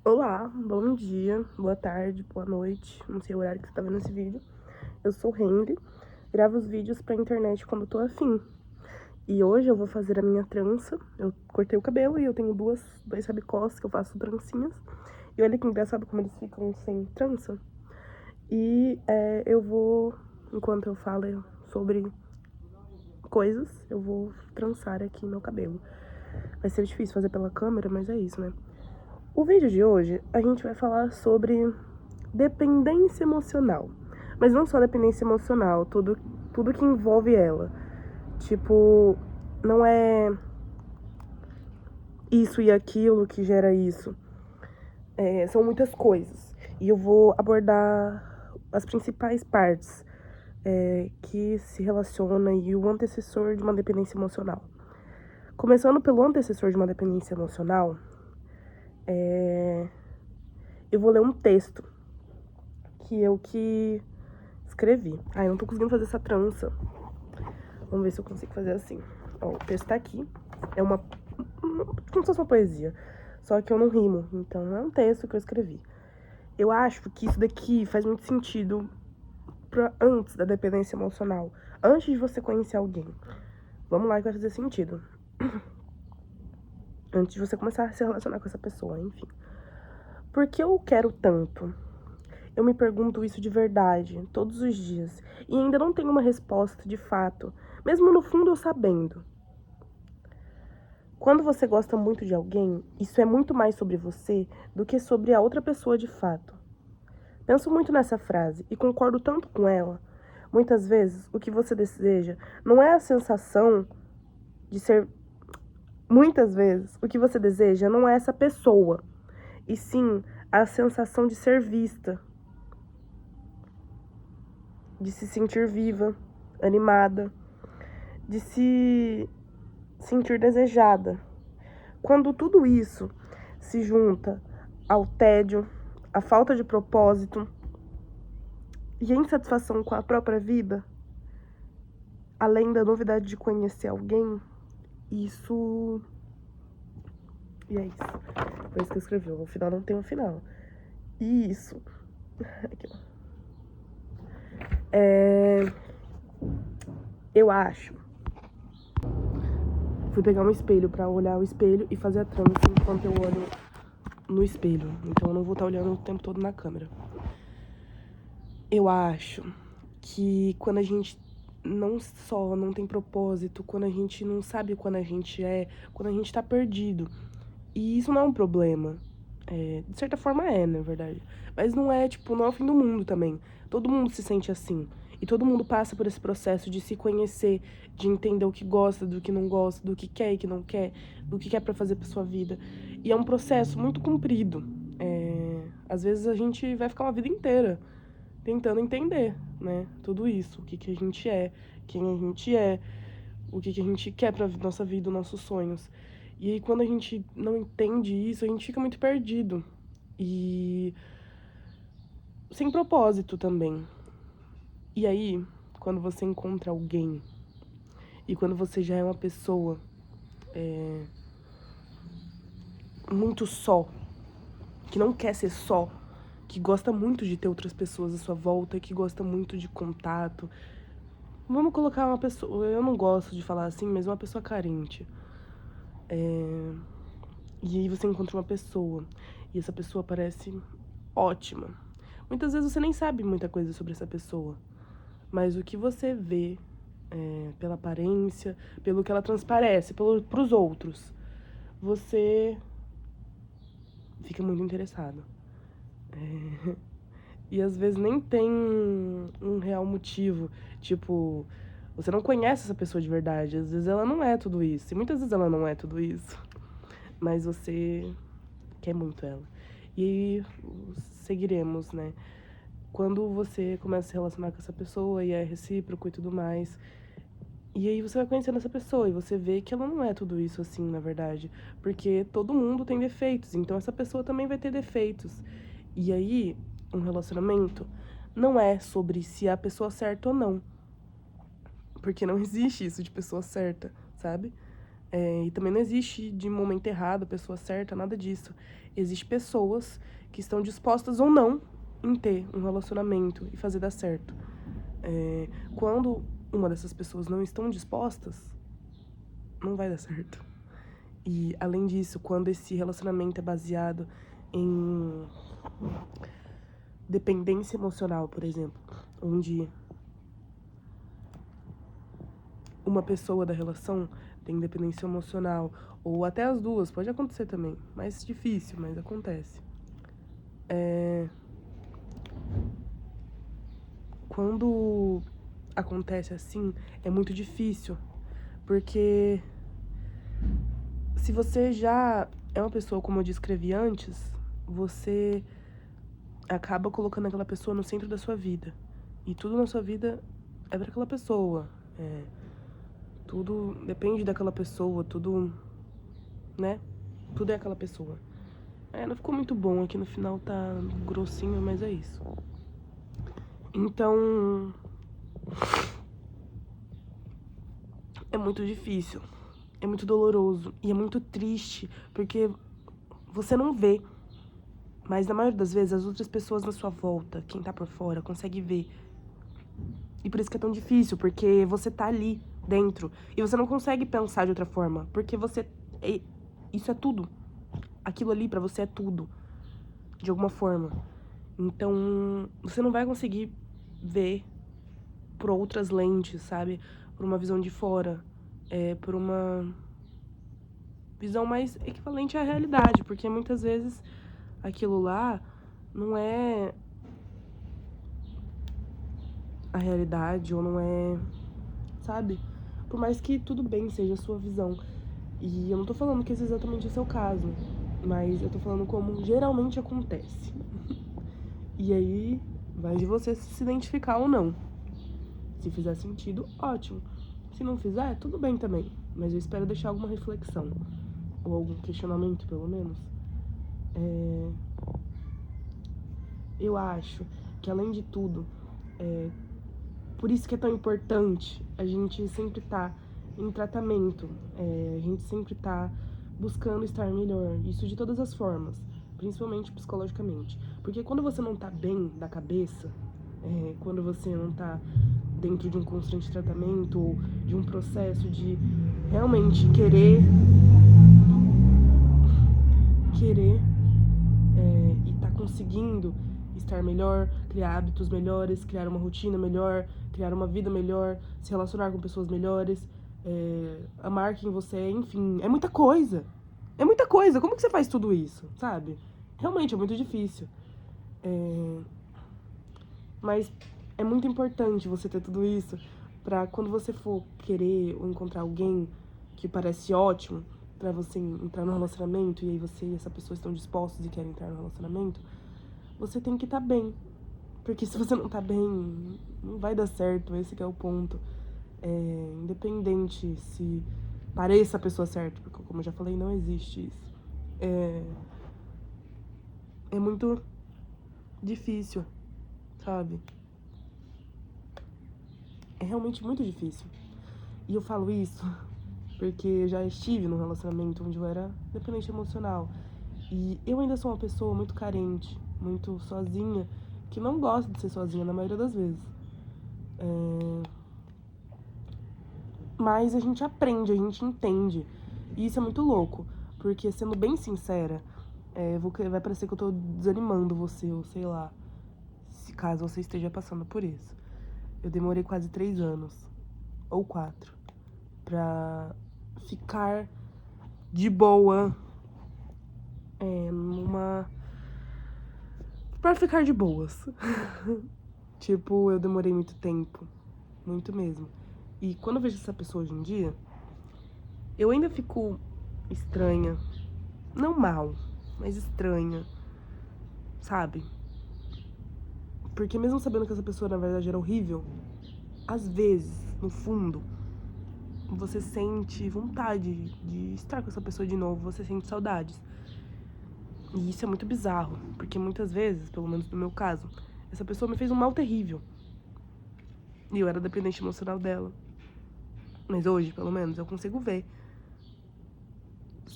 Olá, bom dia, boa tarde, boa noite, não sei o horário que você tá vendo esse vídeo. Eu sou Henry, gravo os vídeos pra internet quando eu tô afim. E hoje eu vou fazer a minha trança. Eu cortei o cabelo e eu tenho dois rabicós que eu faço trancinhas. E olha que engraçado como eles ficam sem trança. E eu vou, enquanto eu falo sobre coisas, eu vou trançar aqui meu cabelo. Vai ser difícil fazer pela câmera, mas é isso, né? O vídeo de hoje a gente vai falar sobre dependência emocional. Mas não só dependência emocional, tudo que envolve ela. Tipo, não é isso e aquilo que gera isso. São muitas coisas. E eu vou abordar as principais partes que se relacionam e o antecessor de uma dependência emocional. Começando pelo antecessor de uma dependência emocional, eu vou ler um texto que escrevi. Ai, eu não tô conseguindo fazer essa trança. Vamos ver se eu consigo fazer assim. Ó, o texto tá aqui. É como se fosse uma poesia. Só que eu não rimo. Então é um texto que eu escrevi. Eu acho que isso daqui faz muito sentido antes da dependência emocional. Antes de você conhecer alguém. Vamos lá que vai fazer sentido. Antes de você começar a se relacionar com essa pessoa, enfim. Por que eu quero tanto? Eu me pergunto isso de verdade, todos os dias. E ainda não tenho uma resposta de fato. Mesmo no fundo eu sabendo. Quando você gosta muito de alguém, isso é muito mais sobre você do que sobre a outra pessoa de fato. Penso muito nessa frase e concordo tanto com ela. Muitas vezes, o que você deseja não é a sensação de ser. Muitas vezes, o que você deseja não é essa pessoa, e sim a sensação de ser vista, de se sentir viva, animada, de se sentir desejada. Quando tudo isso se junta ao tédio, à falta de propósito e a insatisfação com a própria vida, além da novidade de conhecer alguém, isso. E é isso. Foi isso que eu escrevi. O final não tem um final. E isso. Aqui, ó. Eu acho. Fui pegar um espelho pra olhar o espelho e fazer a trança enquanto eu olho no espelho. Então eu não vou estar olhando o tempo todo na câmera. Eu acho que quando a gente não só não tem propósito, quando a gente não sabe quando a gente tá perdido. E isso não é um problema. De certa forma na verdade. Mas não é, tipo, não é o fim do mundo também. Todo mundo se sente assim. E todo mundo passa por esse processo de se conhecer, de entender o que gosta, do que não gosta, do que quer e que não quer, do que quer pra fazer pra sua vida. E é um processo muito comprido. Às vezes a gente vai ficar uma vida inteira tentando entender, né? Tudo isso, o que a gente é, quem a gente é, o que a gente quer pra nossa vida, nossos sonhos. E aí, quando a gente não entende isso, a gente fica muito perdido. E sem propósito também. E aí, quando você encontra alguém, e quando você já é uma pessoa muito só, que não quer ser só, que gosta muito de ter outras pessoas à sua volta, que gosta muito de contato. Vamos colocar uma pessoa, eu não gosto de falar assim, mas uma pessoa carente. E aí você encontra uma pessoa, e essa pessoa parece ótima. Muitas vezes você nem sabe muita coisa sobre essa pessoa, mas o que você vê pela aparência, pelo que ela transparece, pros outros, você fica muito interessado. E às vezes nem tem um real motivo. Tipo, você não conhece essa pessoa de verdade. Às vezes ela não é tudo isso. E muitas vezes ela não é tudo isso. Mas você quer muito ela. E aí seguiremos, né? Quando você começa a se relacionar com essa pessoa e é recíproco e tudo mais. E aí você vai conhecendo essa pessoa e você vê que ela não é tudo isso assim, na verdade. Porque todo mundo tem defeitos, então essa pessoa também vai ter defeitos. E aí, um relacionamento não é sobre se é a pessoa certa ou não. Porque não existe isso de pessoa certa, sabe? E também não existe de momento errado, pessoa certa, nada disso. Existem pessoas que estão dispostas ou não em ter um relacionamento e fazer dar certo. Quando uma dessas pessoas não estão dispostas, não vai dar certo. E, além disso, quando esse relacionamento é baseado em dependência emocional, por exemplo, onde uma pessoa da relação tem dependência emocional, ou até as duas, pode acontecer também, mais difícil, mas acontece. Quando acontece assim, é muito difícil, porque se você já é uma pessoa, como eu descrevi antes, você acaba colocando aquela pessoa no centro da sua vida. E tudo na sua vida é pra aquela pessoa. Tudo depende daquela pessoa, tudo, né? Tudo é aquela pessoa. Não ficou muito bom, aqui no final tá grossinho, mas é isso. Então, é muito difícil, é muito doloroso e é muito triste, porque você não vê, mas na maioria das vezes as outras pessoas na sua volta, quem tá por fora, consegue ver. E por isso que é tão difícil, porque você tá ali dentro e você não consegue pensar de outra forma, porque isso é tudo. Aquilo ali pra você é tudo, de alguma forma. Então, você não vai conseguir ver por outras lentes, sabe? Por uma visão de fora, por uma visão mais equivalente à realidade, porque muitas vezes aquilo lá não é a realidade, ou não é, sabe? Por mais que tudo bem seja a sua visão. E eu não tô falando que esse é exatamente o seu caso, mas eu tô falando como geralmente acontece. E aí, vai de você se identificar ou não. Se fizer sentido, ótimo. Se não fizer, tudo bem também. Mas eu espero deixar alguma reflexão, ou algum questionamento, pelo menos. Eu acho que, além de tudo, por isso que é tão importante a gente sempre tá em tratamento. A gente sempre tá buscando estar melhor. Isso de todas as formas, principalmente psicologicamente. Porque quando você não tá bem da cabeça, quando você não tá dentro de um constante tratamento ou de um processo de realmente querer e tá conseguindo estar melhor, criar hábitos melhores, criar uma rotina melhor, criar uma vida melhor, se relacionar com pessoas melhores, amar quem você é, enfim, é muita coisa. É muita coisa. Como que você faz tudo isso, sabe? Realmente é muito difícil. Mas é muito importante você ter tudo isso pra quando você for querer ou encontrar alguém que parece ótimo pra você entrar no relacionamento, e aí você e essa pessoa estão dispostos e querem entrar no relacionamento, você tem que estar bem. Porque se você não tá bem, não vai dar certo, esse que é o ponto. Independente se pareça a pessoa certa, porque como eu já falei, não existe isso. É muito difícil, sabe? É realmente muito difícil. E eu falo isso porque eu já estive num relacionamento onde eu era dependente emocional. E eu ainda sou uma pessoa muito carente, muito sozinha, que não gosta de ser sozinha na maioria das vezes. Mas a gente aprende, a gente entende. E isso é muito louco, porque, sendo bem sincera, vai parecer que eu tô desanimando você, ou sei lá, se caso você esteja passando por isso. Eu demorei quase 3 anos, ou 4, pra ficar de boa, pra ficar de boas. Tipo, eu demorei muito tempo, muito mesmo. E quando eu vejo essa pessoa hoje em dia, eu ainda fico estranha. Não mal, mas estranha, sabe? Porque mesmo sabendo que essa pessoa na verdade era horrível, às vezes, no fundo, você sente vontade de estar com essa pessoa de novo, você sente saudades. E isso é muito bizarro, porque muitas vezes, pelo menos no meu caso, essa pessoa me fez um mal terrível. E eu era dependente emocional dela. Mas hoje, pelo menos, eu consigo ver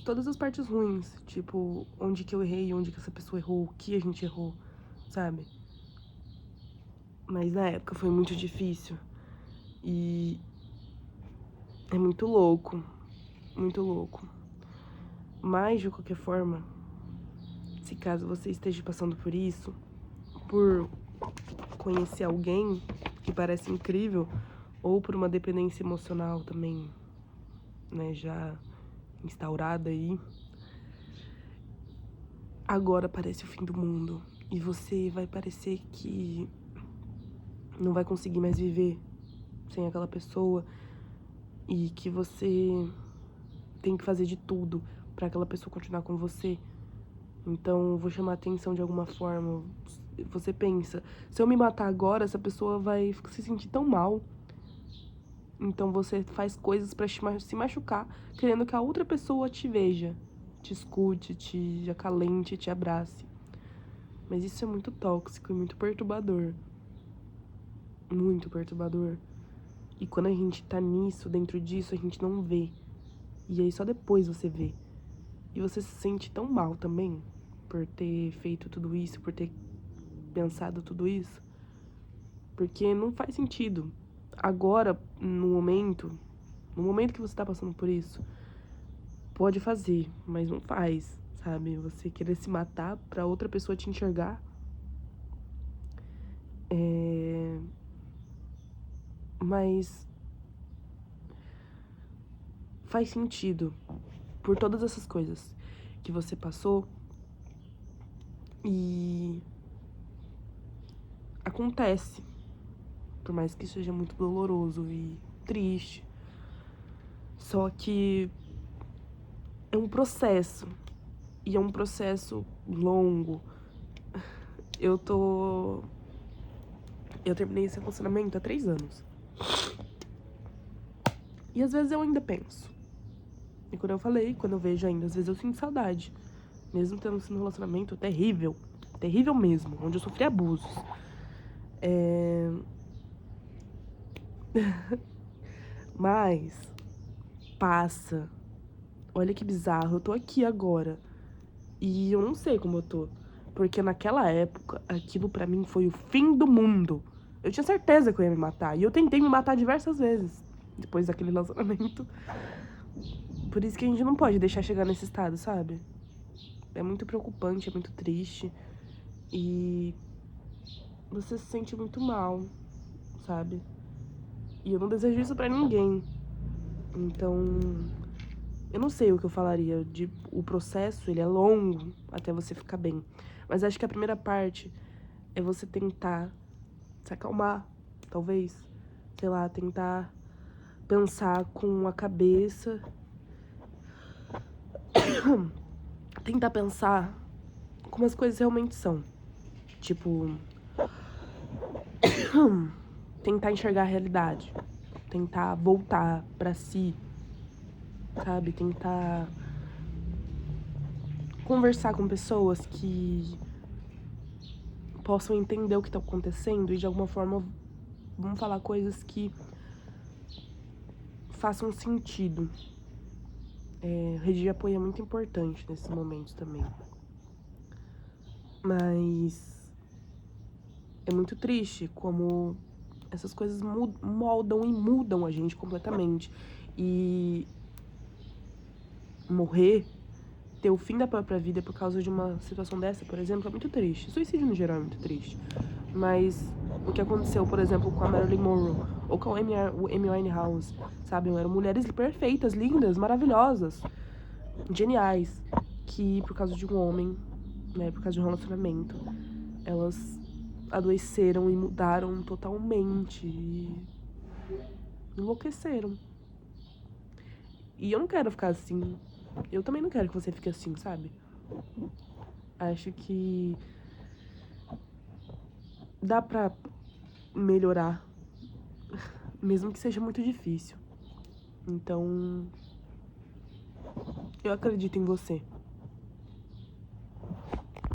todas as partes ruins. Tipo, onde que eu errei, onde que essa pessoa errou, o que a gente errou, sabe? Mas na época foi muito difícil. E é muito louco. Muito louco. Mas, de qualquer forma, se caso você esteja passando por isso, por conhecer alguém que parece incrível, ou por uma dependência emocional também, né, já instaurada aí, agora parece o fim do mundo. E você vai parecer que não vai conseguir mais viver sem aquela pessoa e que você tem que fazer de tudo pra aquela pessoa continuar com você. Então, eu vou chamar a atenção de alguma forma. Você pensa, se eu me matar agora, essa pessoa vai se sentir tão mal. Então, você faz coisas pra se machucar, querendo que a outra pessoa te veja, te escute, te acalente, te abrace. Mas isso é muito tóxico e muito perturbador. Muito perturbador. E quando a gente tá nisso, dentro disso, a gente não vê. E aí só depois você vê. E você se sente tão mal também por ter feito tudo isso, por ter pensado tudo isso. Porque não faz sentido. Agora, no momento que você tá passando por isso, pode fazer, mas não faz, sabe? Você querer se matar pra outra pessoa te enxergar. Mas faz sentido por todas essas coisas que você passou. E acontece, por mais que seja muito doloroso e triste. Só que é um processo. E é um processo longo. Eu terminei esse relacionamento há 3 anos. E às vezes eu ainda penso. E quando eu vejo ainda, às vezes eu sinto saudade. Mesmo tendo sido um relacionamento terrível. Terrível mesmo, onde eu sofri abusos. Mas passa. Olha que bizarro, eu tô aqui agora. E eu não sei como eu tô. Porque naquela época, aquilo pra mim foi o fim do mundo. Eu tinha certeza que eu ia me matar. E eu tentei me matar diversas vezes. Depois daquele relacionamento. Por isso que a gente não pode deixar chegar nesse estado, sabe? É muito preocupante, é muito triste. E você se sente muito mal, sabe? E eu não desejo isso pra ninguém. Então, eu não sei o que eu falaria. O processo, ele é longo até você ficar bem. Mas acho que a primeira parte é você tentar se acalmar, talvez. Sei lá, tentar pensar com a cabeça. Tentar pensar como as coisas realmente são. Tipo, tentar enxergar a realidade. Tentar voltar pra si, sabe? Tentar conversar com pessoas que possam entender o que tá acontecendo e de alguma forma vão falar coisas que façam sentido. Rede de apoio é muito importante nesses momentos também. Mas é muito triste como essas coisas moldam e mudam a gente completamente. E morrer, ter o fim da própria vida por causa de uma situação dessa, por exemplo, é muito triste. Suicídio no geral é muito triste. Mas o que aconteceu, por exemplo, com a Marilyn Monroe ou com a Amy Winehouse, sabe? Eram mulheres perfeitas, lindas, maravilhosas, geniais, que por causa de um homem, né, por causa de um relacionamento, elas adoeceram e mudaram totalmente e enlouqueceram. E eu não quero ficar assim. Eu também não quero que você fique assim, sabe? Acho que dá pra melhorar, mesmo que seja muito difícil. Então, eu acredito em você.